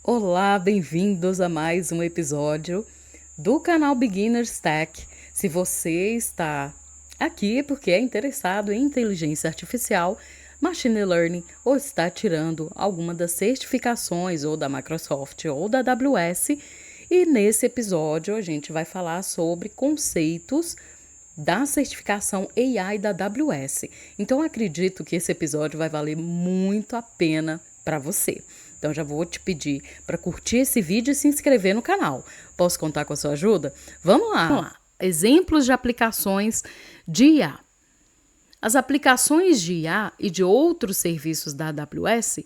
Olá, bem-vindos a mais um episódio do canal Beginners Tech. Se você está aqui é porque é interessado em inteligência artificial, machine learning ou está tirando alguma das certificações ou da Microsoft ou da AWS, e nesse episódio a gente vai falar sobre conceitos da certificação AI da AWS. Então acredito que esse episódio vai valer muito a pena para você. Então já vou te pedir para curtir esse vídeo e se inscrever no canal. Posso contar com a sua ajuda? Vamos lá! Exemplos de aplicações de IA. As aplicações de IA e de outros serviços da AWS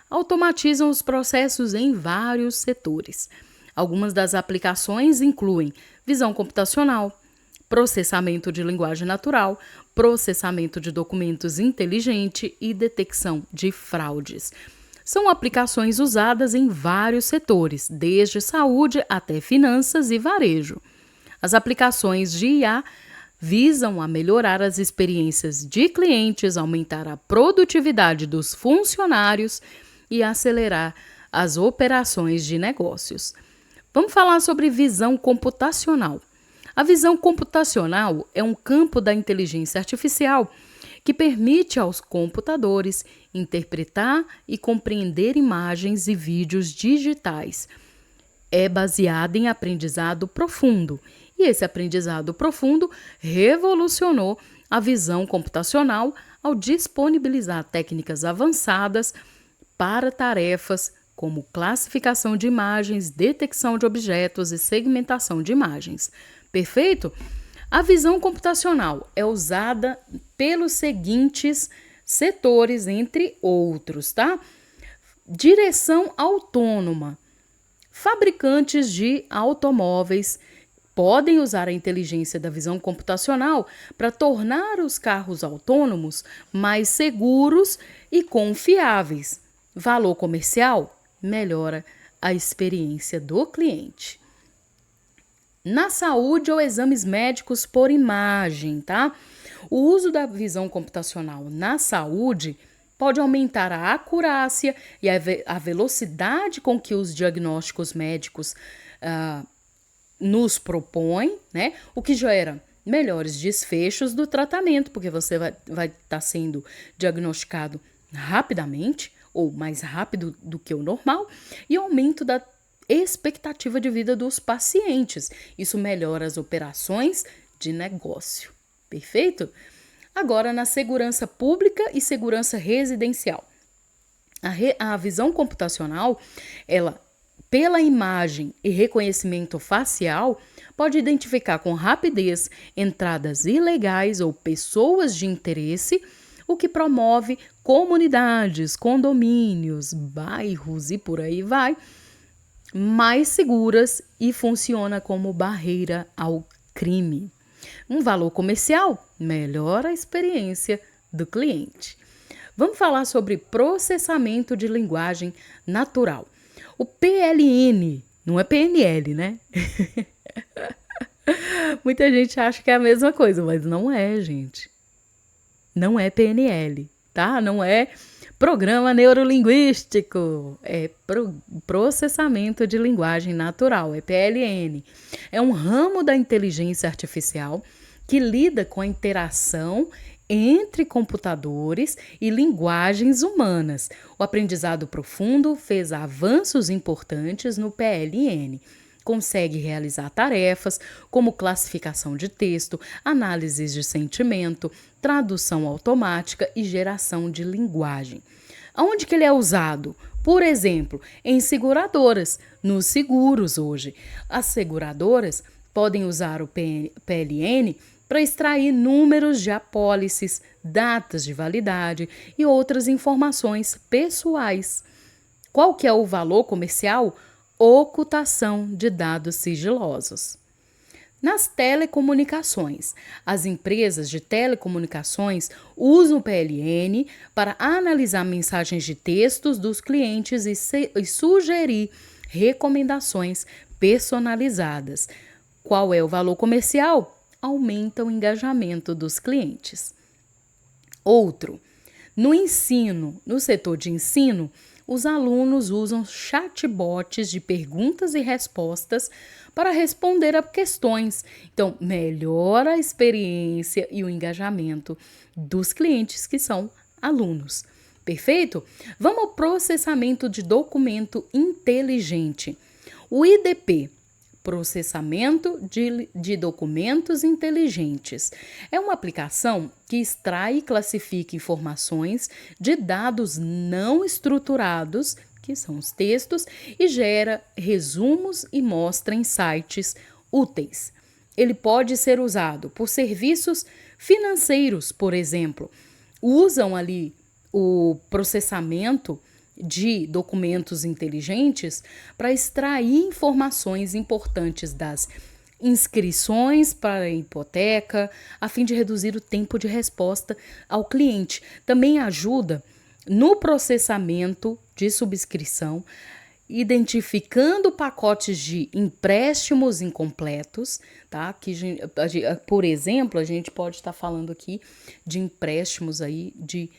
automatizam os processos em vários setores. Algumas das aplicações incluem visão computacional, processamento de linguagem natural, processamento de documentos inteligente e detecção de fraudes. São aplicações usadas em vários setores, desde saúde até finanças e varejo. As aplicações de IA visam a melhorar as experiências de clientes, aumentar a produtividade dos funcionários e acelerar as operações de negócios. Vamos falar sobre visão computacional. A visão computacional é um campo da inteligência artificial que permite aos computadores interpretar e compreender imagens e vídeos digitais. É baseada em aprendizado profundo, e esse aprendizado profundo revolucionou a visão computacional ao disponibilizar técnicas avançadas para tarefas como classificação de imagens, detecção de objetos e segmentação de imagens. Perfeito? A visão computacional é usada pelos seguintes setores, entre outros, tá? Direção autônoma. Fabricantes de automóveis podem usar a inteligência da visão computacional para tornar os carros autônomos mais seguros e confiáveis. Valor comercial melhora a experiência do cliente. Na saúde ou exames médicos por imagem, tá? O uso da visão computacional na saúde pode aumentar a acurácia e a velocidade com que os diagnósticos médicos nos propõem, né? O que gera melhores desfechos do tratamento, porque você vai estar sendo diagnosticado rapidamente ou mais rápido do que o normal, e aumento da expectativa de vida dos pacientes. Isso melhora as operações de negócio. Perfeito? Agora, na segurança pública e segurança residencial. A visão computacional, ela, pela imagem e reconhecimento facial, pode identificar com rapidez entradas ilegais ou pessoas de interesse, o que promove comunidades, condomínios, bairros e por aí vai, mais seguras e funciona como barreira ao crime. Um valor comercial melhora a experiência do cliente. Vamos falar sobre processamento de linguagem natural. O PLN, não é PNL, né? Muita gente acha que é a mesma coisa, mas não é, gente. Não é PNL, tá? Não é programa neurolinguístico, é processamento de linguagem natural, é PLN. É um ramo da inteligência artificial que lida com a interação entre computadores e linguagens humanas. O aprendizado profundo fez avanços importantes no PLN. Consegue realizar tarefas como classificação de texto, análises de sentimento, tradução automática e geração de linguagem. Aonde que ele é usado? Por exemplo, em seguradoras, nos seguros hoje. As seguradoras podem usar o PLN para extrair números de apólices, datas de validade e outras informações pessoais. Qual que é o valor comercial? Ocultação de dados sigilosos. Nas telecomunicações, as empresas de telecomunicações usam o PLN para analisar mensagens de textos dos clientes e sugerir recomendações personalizadas. Qual é o valor comercial? Aumenta o engajamento dos clientes. Outro, no setor de ensino, os alunos usam chatbots de perguntas e respostas para responder a questões. Então, melhora a experiência e o engajamento dos clientes que são alunos. Perfeito? Vamos ao processamento de documento inteligente. O IDP, processamento de documentos inteligentes, é uma aplicação que extrai e classifica informações de dados não estruturados, que são os textos, e gera resumos e mostra em sites úteis. Ele pode ser usado por serviços financeiros, por exemplo. Usam ali o processamento de documentos inteligentes para extrair informações importantes das inscrições para a hipoteca, a fim de reduzir o tempo de resposta ao cliente. Também ajuda no processamento de subscrição, identificando pacotes de empréstimos incompletos, tá? Por exemplo, a gente pode estar falando aqui de empréstimos aí de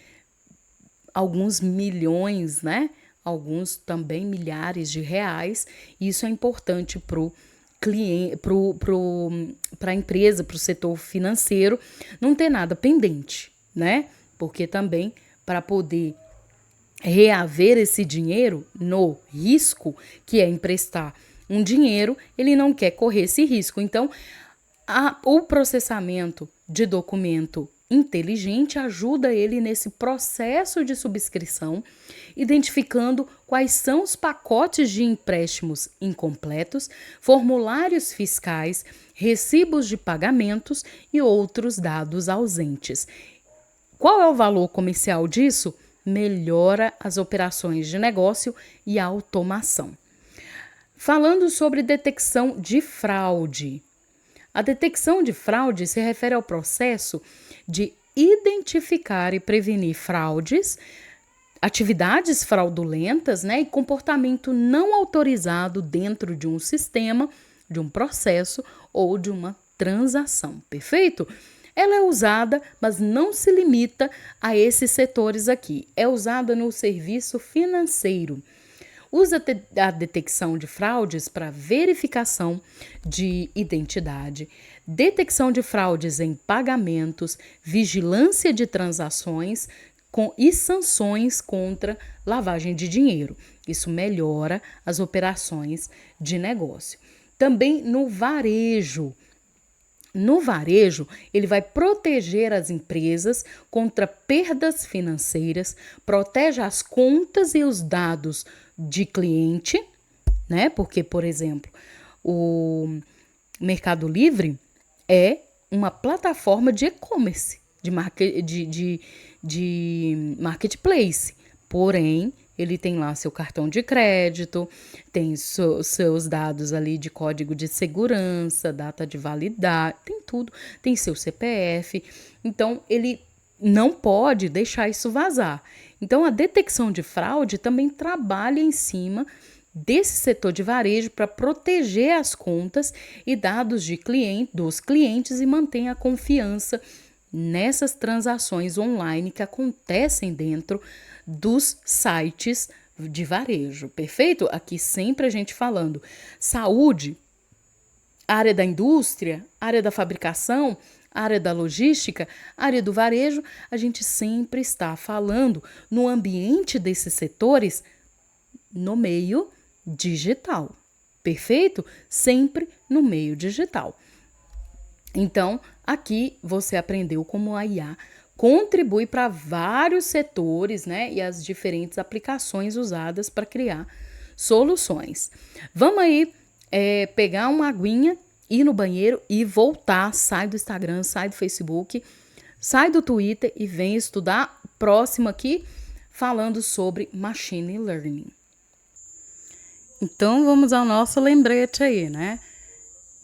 alguns milhões, né? Alguns também milhares de reais. Isso é importante para o cliente, para a empresa, para o setor financeiro, não ter nada pendente, né? Porque também para poder reaver esse dinheiro no risco, que é emprestar um dinheiro, ele não quer correr esse risco. Então, o processamento de documento inteligente ajuda ele nesse processo de subscrição, identificando quais são os pacotes de empréstimos incompletos, formulários fiscais, recibos de pagamentos e outros dados ausentes. Qual é o valor comercial disso? Melhora as operações de negócio e a automação. Falando sobre detecção de fraude. A detecção de fraude se refere ao processo de identificar e prevenir fraudes, atividades fraudulentas, né, e comportamento não autorizado dentro de um sistema, de um processo ou de uma transação. Perfeito? Ela é usada, mas não se limita a esses setores aqui. É usada no serviço financeiro. Usa a detecção de fraudes para verificação de identidade, detecção de fraudes em pagamentos, vigilância de transações e sanções contra lavagem de dinheiro. Isso melhora as operações de negócio. Também no varejo. No varejo, ele vai proteger as empresas contra perdas financeiras, protege as contas e os dados de cliente, né? Porque, por exemplo, o Mercado Livre é uma plataforma de e-commerce, de marketplace. Porém, ele tem lá seu cartão de crédito, tem seus dados ali de código de segurança, data de validade, tem tudo, tem seu CPF. Então, ele não pode deixar isso vazar. Então, a detecção de fraude também trabalha em cima desse setor de varejo para proteger as contas e dados dos clientes e manter a confiança nessas transações online que acontecem dentro dos sites de varejo, perfeito? Aqui sempre a gente falando saúde, área da indústria, área da fabricação, área da logística, área do varejo, a gente sempre está falando no ambiente desses setores no meio digital, perfeito? Sempre no meio digital. Então, aqui você aprendeu como a IA contribui para vários setores, né, e as diferentes aplicações usadas para criar soluções. Vamos aí pegar uma aguinha, ir no banheiro e voltar. Sai do Instagram, sai do Facebook, sai do Twitter e vem estudar. Próximo aqui, falando sobre Machine Learning. Então, vamos ao nosso lembrete aí, né?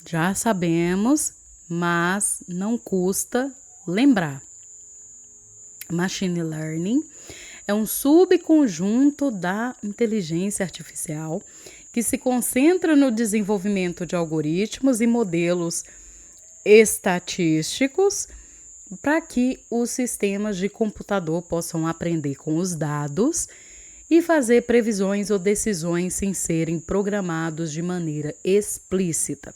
Já sabemos, mas não custa lembrar. Machine Learning é um subconjunto da inteligência artificial que se concentra no desenvolvimento de algoritmos e modelos estatísticos para que os sistemas de computador possam aprender com os dados e fazer previsões ou decisões sem serem programados de maneira explícita.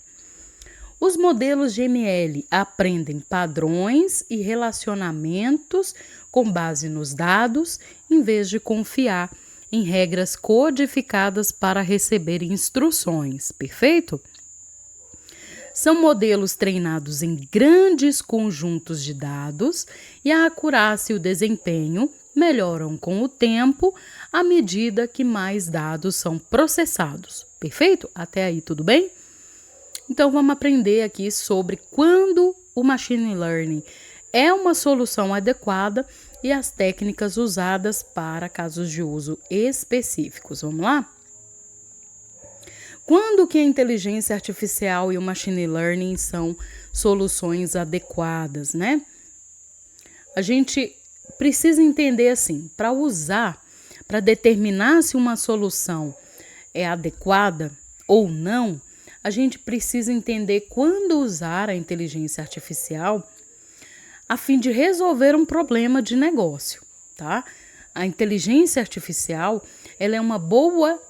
Os modelos de ML aprendem padrões e relacionamentos com base nos dados, em vez de confiar em regras codificadas para receber instruções, perfeito? São modelos treinados em grandes conjuntos de dados e a acurácia e o desempenho melhoram com o tempo à medida que mais dados são processados. Perfeito? Até aí tudo bem? Então vamos aprender aqui sobre quando o machine learning é uma solução adequada e as técnicas usadas para casos de uso específicos. Vamos lá? Quando que a inteligência artificial e o machine learning são soluções adequadas, né? A gente precisa entender assim, para determinar se uma solução é adequada ou não, a gente precisa entender quando usar a inteligência artificial a fim de resolver um problema de negócio, tá? A inteligência artificial, ela é uma boa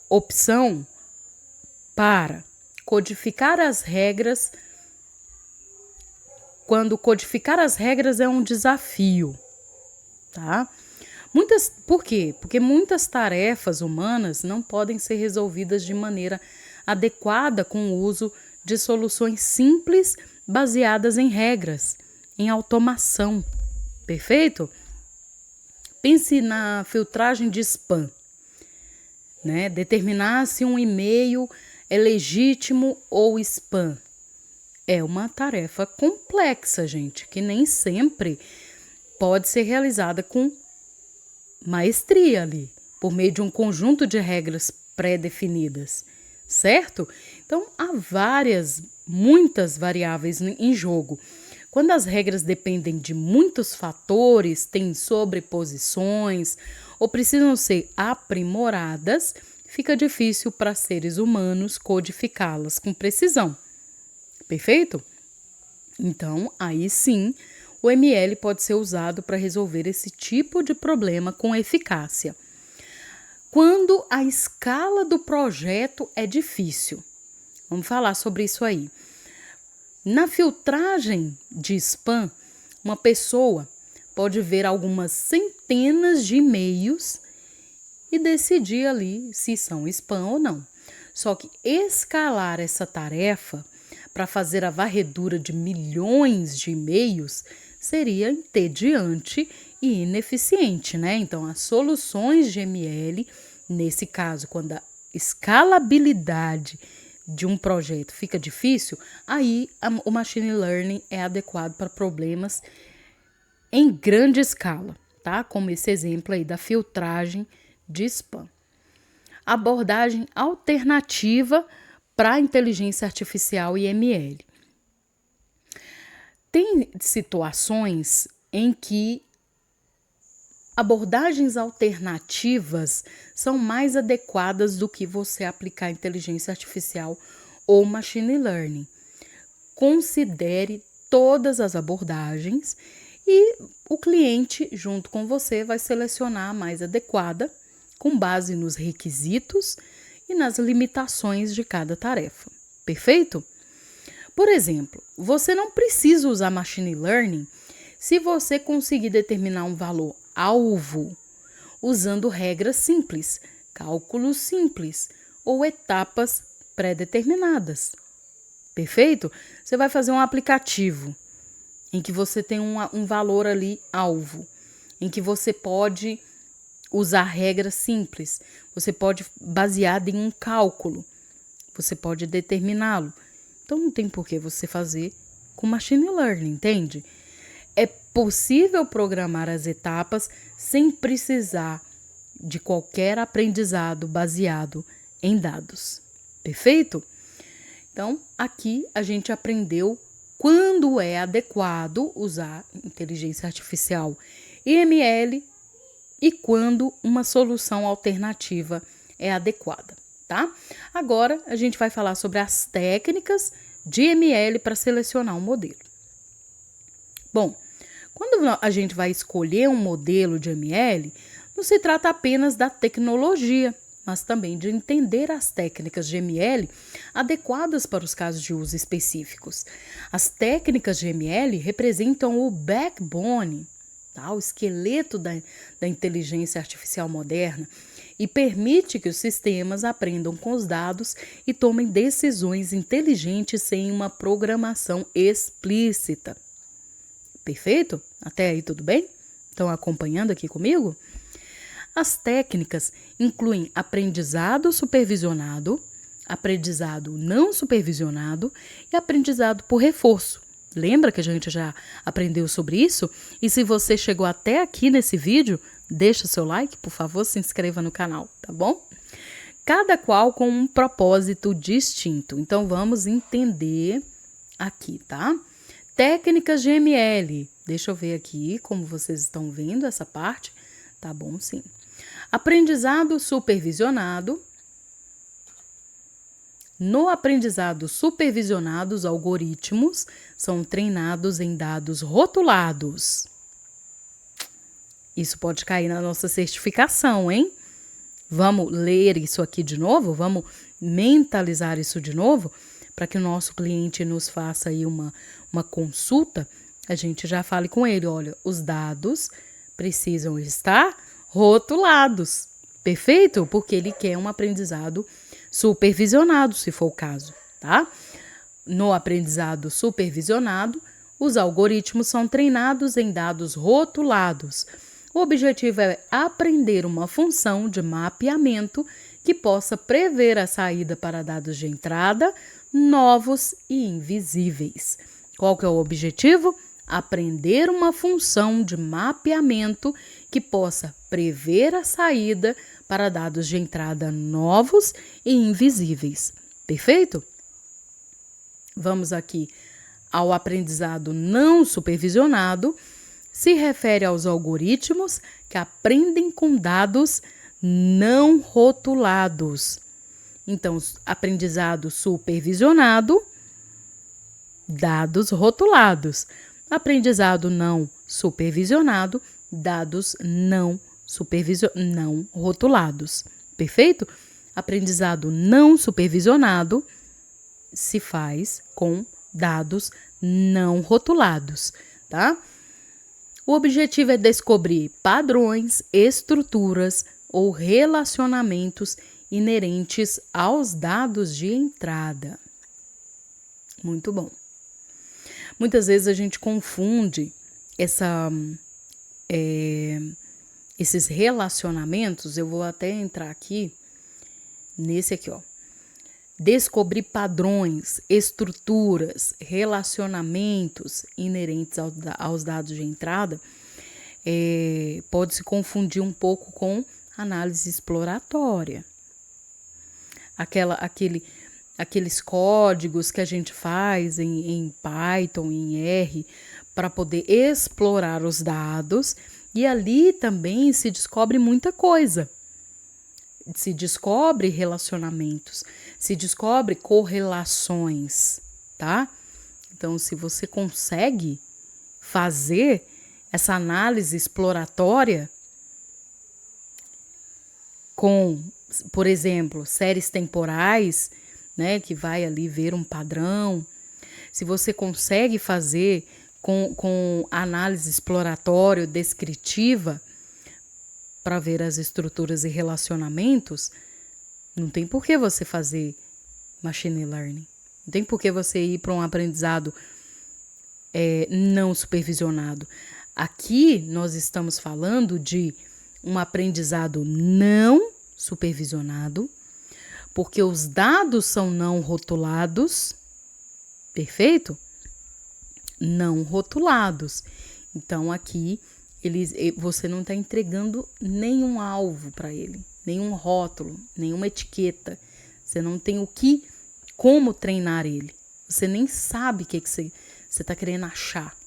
opção para codificar as regras, quando codificar as regras é um desafio, tá? Por quê? Porque muitas tarefas humanas não podem ser resolvidas de maneira adequada com o uso de soluções simples baseadas em regras, em automação, perfeito? Pense na filtragem de spam, né? Determinar se um e-mail é legítimo ou spam. É uma tarefa complexa, gente, que nem sempre pode ser realizada com maestria ali, por meio de um conjunto de regras pré-definidas, certo? Então, há muitas variáveis em jogo. Quando as regras dependem de muitos fatores, têm sobreposições ou precisam ser aprimoradas, fica difícil para seres humanos codificá-las com precisão. Perfeito? Então, aí sim, o ML pode ser usado para resolver esse tipo de problema com eficácia. Quando a escala do projeto é difícil. Vamos falar sobre isso aí. Na filtragem de spam, uma pessoa pode ver algumas centenas de e-mails e decidir ali se são spam ou não. Só que escalar essa tarefa para fazer a varredura de milhões de e-mails seria entediante e ineficiente, né? Então, as soluções de ML, nesse caso, quando a escalabilidade de um projeto fica difícil, aí o machine learning é adequado para problemas em grande escala, tá? Como esse exemplo aí da filtragem de spam. Abordagem alternativa para a inteligência artificial e ML. Tem situações em que abordagens alternativas são mais adequadas do que você aplicar inteligência artificial ou machine learning. Considere todas as abordagens e o cliente, junto com você, vai selecionar a mais adequada com base nos requisitos e nas limitações de cada tarefa. Perfeito? Por exemplo, você não precisa usar machine learning se você conseguir determinar um valor alvo usando regras simples, cálculos simples ou etapas pré-determinadas. Perfeito? Você vai fazer um aplicativo em que você tem um valor ali alvo, em que você pode usar regras simples, você pode baseado em um cálculo, você pode determiná-lo. Então não tem por que você fazer com machine learning, entende? É possível programar as etapas sem precisar de qualquer aprendizado baseado em dados. Perfeito? Então, aqui a gente aprendeu quando é adequado usar inteligência artificial e ML e quando uma solução alternativa é adequada, tá? Agora, a gente vai falar sobre as técnicas de ML para selecionar um modelo. Bom, quando a gente vai escolher um modelo de ML, não se trata apenas da tecnologia, mas também de entender as técnicas GML adequadas para os casos de uso específicos. As técnicas GML representam o backbone, tá? O esqueleto da inteligência artificial moderna e permite que os sistemas aprendam com os dados e tomem decisões inteligentes sem uma programação explícita. Perfeito? Até aí tudo bem? Estão acompanhando aqui comigo? As técnicas incluem aprendizado supervisionado, aprendizado não supervisionado e aprendizado por reforço. Lembra que a gente já aprendeu sobre isso? E se você chegou até aqui nesse vídeo, deixa seu like, por favor, se inscreva no canal, tá bom? Cada qual com um propósito distinto. Então, vamos entender aqui, tá? Técnicas GML. Deixa eu ver aqui como vocês estão vendo essa parte. Tá bom, sim. Aprendizado supervisionado. No aprendizado supervisionado, os algoritmos são treinados em dados rotulados. Isso pode cair na nossa certificação, hein? Vamos ler isso aqui de novo? Vamos mentalizar isso de novo? Para que o nosso cliente nos faça aí uma consulta, a gente já fale com ele, olha, os dados precisam estar rotulados, perfeito? Porque ele quer um aprendizado supervisionado, se for o caso, tá? No aprendizado supervisionado, os algoritmos são treinados em dados rotulados. O objetivo é aprender uma função de mapeamento que possa prever a saída para dados de entrada novos e invisíveis. Qual que é o objetivo? Aprender uma função de mapeamento que possa prever a saída para dados de entrada novos e invisíveis. Perfeito? Vamos aqui ao aprendizado não supervisionado. Se refere aos algoritmos que aprendem com dados não rotulados. Então, aprendizado supervisionado, dados rotulados. Aprendizado não supervisionado, dados não rotulados. Perfeito? Aprendizado não supervisionado se faz com dados não rotulados, tá? O objetivo é descobrir padrões, estruturas ou relacionamentos inerentes aos dados de entrada. Muito bom. Muitas vezes a gente confunde esses relacionamentos. Eu vou até entrar aqui nesse aqui, ó. Descobrir padrões, estruturas, relacionamentos inerentes aos dados de entrada pode se confundir um pouco com análise exploratória. Aqueles códigos que a gente faz em Python, em R, para poder explorar os dados, e ali também se descobre muita coisa. Se descobre relacionamentos, se descobre correlações, tá? Então, se você consegue fazer essa análise exploratória com, por exemplo, séries temporais, né, que vai ali ver um padrão, se você consegue fazer com análise exploratória, descritiva, para ver as estruturas e relacionamentos, não tem por que você fazer machine learning. Não tem por que você ir para um aprendizado não supervisionado. Aqui nós estamos falando de um aprendizado não supervisionado, porque os dados são não rotulados, perfeito? Não rotulados. Então, aqui, você não está entregando nenhum alvo para ele, nenhum rótulo, nenhuma etiqueta. Você não tem como treinar ele. Você nem sabe o que você está querendo achar.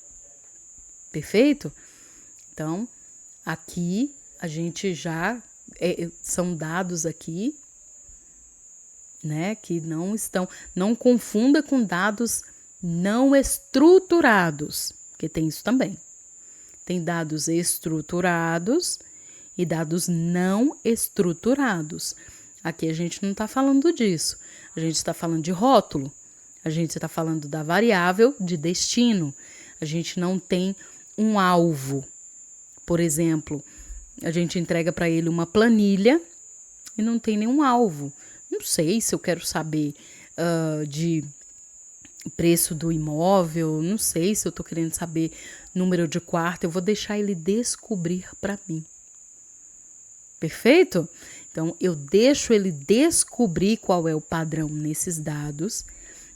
Perfeito? Então, aqui, a gente já... são dados aqui, né, que não confunda com dados não estruturados, porque tem isso também. Tem dados estruturados e dados não estruturados. Aqui a gente não está falando disso. A gente está falando de rótulo. A gente está falando da variável de destino. A gente não tem um alvo. Por exemplo, a gente entrega para ele uma planilha e não tem nenhum alvo. Não sei se eu quero saber de preço do imóvel, não sei se eu estou querendo saber número de quarto, eu vou deixar ele descobrir para mim. Perfeito? Então, eu deixo ele descobrir qual é o padrão nesses dados,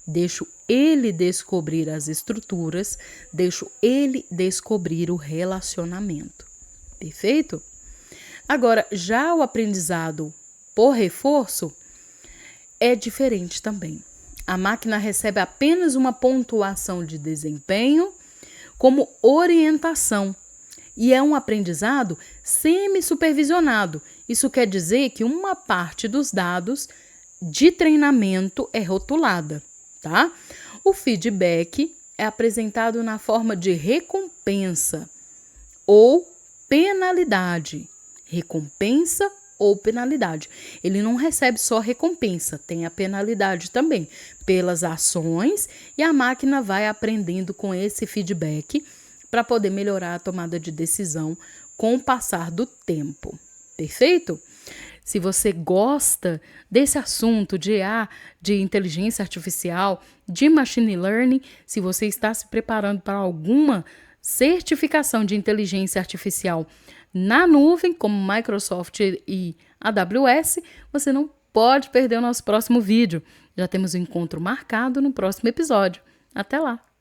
deixo ele descobrir as estruturas, deixo ele descobrir o relacionamento. Perfeito? Agora, já o aprendizado por reforço é diferente também. A máquina recebe apenas uma pontuação de desempenho como orientação e é um aprendizado semi-supervisionado. Isso quer dizer que uma parte dos dados de treinamento é rotulada, tá? O feedback é apresentado na forma de recompensa ou penalidade. Recompensa ou penalidade. Ele não recebe só recompensa, tem a penalidade também pelas ações e a máquina vai aprendendo com esse feedback para poder melhorar a tomada de decisão com o passar do tempo. Perfeito? Se você gosta desse assunto de IA, de inteligência artificial, de machine learning, se você está se preparando para alguma certificação de inteligência artificial na nuvem, como Microsoft e AWS, você não pode perder o nosso próximo vídeo. Já temos um encontro marcado no próximo episódio. Até lá!